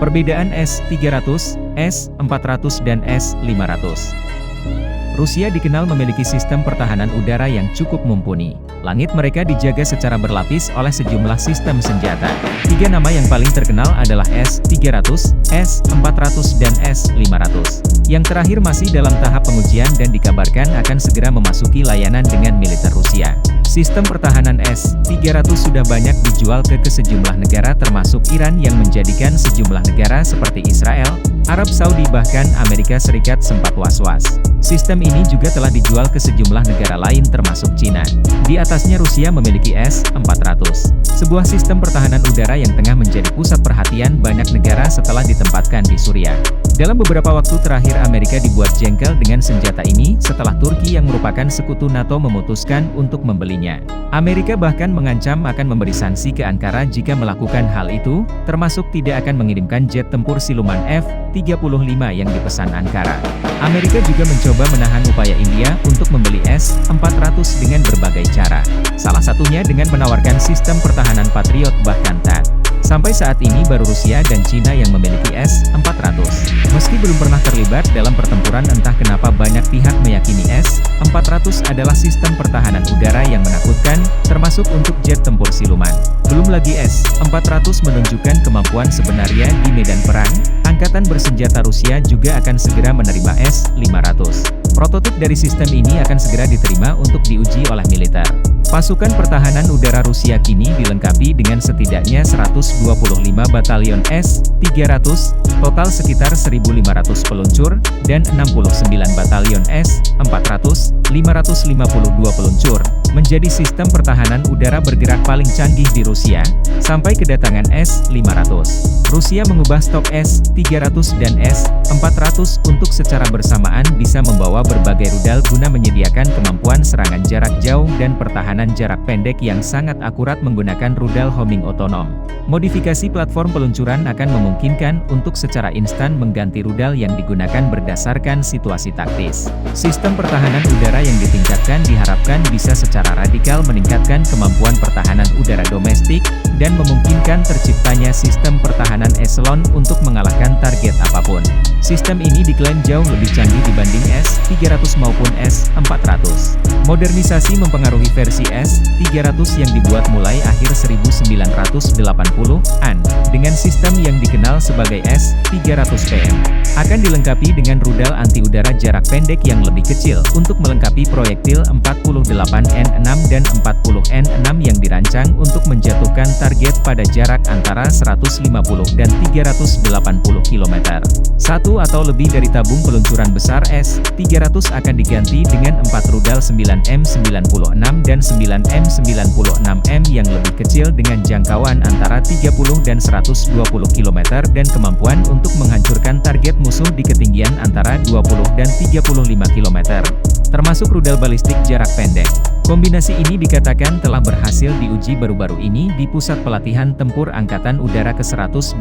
Perbedaan S-300, S-400 dan S-500. Rusia dikenal memiliki sistem pertahanan udara yang cukup mumpuni. Langit mereka dijaga secara berlapis oleh sejumlah sistem senjata. Tiga nama yang paling terkenal adalah S-300, S-400 dan S-500. Yang terakhir masih dalam tahap pengujian dan dikabarkan akan segera memasuki layanan dengan militer Rusia. Sistem pertahanan S-300 sudah banyak dijual ke sejumlah negara termasuk Iran yang menjadikan sejumlah negara seperti Israel, Arab Saudi bahkan Amerika Serikat sempat was-was. Sistem ini juga telah dijual ke sejumlah negara lain termasuk Cina. Di atasnya Rusia memiliki S-400, sebuah sistem pertahanan udara yang tengah menjadi pusat perhatian banyak negara setelah ditempatkan di Suriah. Dalam beberapa waktu terakhir Amerika dibuat jengkel dengan senjata ini setelah Turki yang merupakan sekutu NATO memutuskan untuk membelinya. Amerika bahkan mengancam akan memberi sanksi ke Ankara jika melakukan hal itu, termasuk tidak akan mengirimkan jet tempur siluman F-35 yang dipesan Ankara. Amerika juga mencoba menahan upaya India untuk membeli S-400 dengan berbagai cara. Salah satunya dengan menawarkan sistem pertahanan Patriot bahkan THAAD. Sampai saat ini baru Rusia dan Cina yang memiliki S-400. Meski belum pernah terlibat dalam pertempuran, entah kenapa banyak pihak meyakini S-400 adalah sistem pertahanan udara yang menakutkan, termasuk untuk jet tempur siluman. Belum lagi S-400 menunjukkan kemampuan sebenarnya di medan perang, Angkatan Bersenjata Rusia juga akan segera menerima S-500. Prototip dari sistem ini akan segera diterima untuk diuji oleh militer. Pasukan pertahanan udara Rusia kini dilengkapi dengan setidaknya 125 batalion S-300, total sekitar 1.500 peluncur, dan 69 batalion S-400, 552 peluncur, menjadi sistem pertahanan udara bergerak paling canggih di Rusia, sampai kedatangan S-500. Rusia mengubah stok S-300 dan S-400 untuk secara bersamaan bisa membawa berbagai rudal guna menyediakan kemampuan serangan jarak jauh dan pertahanan jarak pendek yang sangat akurat menggunakan rudal homing otonom. Modifikasi platform peluncuran akan memungkinkan untuk secara instan mengganti rudal yang digunakan berdasarkan situasi taktis. Sistem pertahanan udara yang ditingkatkan diharapkan bisa secara radikal meningkatkan kemampuan pertahanan udara domestik, dan memungkinkan terciptanya sistem pertahanan eselon untuk mengalahkan target apapun. Sistem ini diklaim jauh lebih canggih dibanding S-300 maupun S-400. Modernisasi mempengaruhi versi S-300 yang dibuat mulai akhir 1980-an, dengan sistem yang dikenal sebagai S-300PM. Akan dilengkapi dengan rudal anti-udara jarak pendek yang lebih kecil, untuk melengkapi proyektil 48N6 dan 40N6 yang dirancang untuk menjatuhkan target pada jarak antara 150 dan 380 km. Satu atau lebih dari tabung peluncuran besar S-300 akan diganti dengan 4 rudal 9M96 dan 9M96M yang lebih kecil dengan jangkauan antara 30 dan 120 km dan kemampuan untuk menghancurkan target musuh di ketinggian antara 20 dan 35 km, termasuk rudal balistik jarak pendek. Kombinasi ini dikatakan telah berhasil diuji baru-baru ini di Pusat Pelatihan Tempur Angkatan Udara ke-185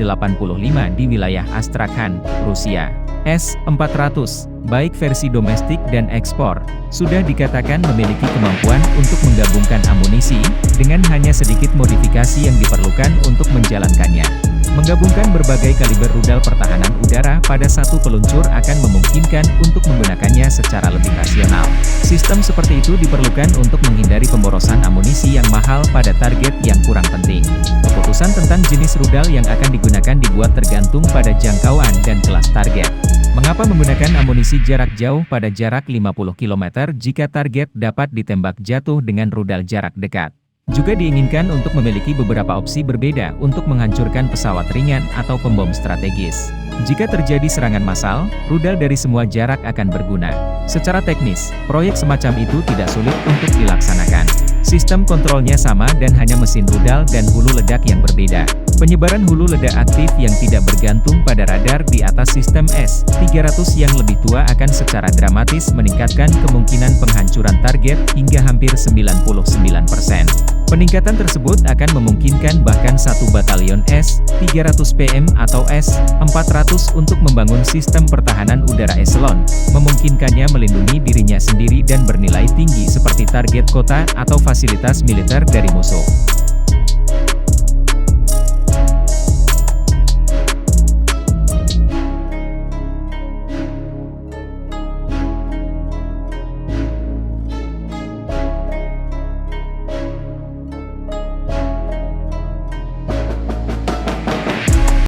di wilayah Astrakhan, Rusia. S-400, baik versi domestik dan ekspor, sudah dikatakan memiliki kemampuan untuk menggabungkan amunisi, dengan hanya sedikit modifikasi yang diperlukan untuk menjalankannya. Menggabungkan berbagai kaliber rudal pertahanan udara pada satu peluncur akan memungkinkan untuk menggunakannya secara lebih rasional. Sistem seperti itu diperlukan untuk menghindari pemborosan amunisi yang mahal pada target yang kurang penting. Keputusan tentang jenis rudal yang akan digunakan dibuat tergantung pada jangkauan dan kelas target. Mengapa menggunakan amunisi jarak jauh pada jarak 50 km jika target dapat ditembak jatuh dengan rudal jarak dekat? Juga diinginkan untuk memiliki beberapa opsi berbeda untuk menghancurkan pesawat ringan atau pembom strategis. Jika terjadi serangan massal, rudal dari semua jarak akan berguna. Secara teknis, proyek semacam itu tidak sulit untuk dilaksanakan. Sistem kontrolnya sama dan hanya mesin rudal dan hulu ledak yang berbeda. Penyebaran hulu ledak aktif yang tidak bergantung pada radar di atas sistem S-300 yang lebih tua akan secara dramatis meningkatkan kemungkinan penghancuran target hingga hampir 99%. Peningkatan tersebut akan memungkinkan bahkan satu batalion S-300PM atau S-400 untuk membangun sistem pertahanan udara eselon, memungkinkannya melindungi dirinya sendiri dan bernilai tinggi seperti target kota atau fasilitas militer dari musuh.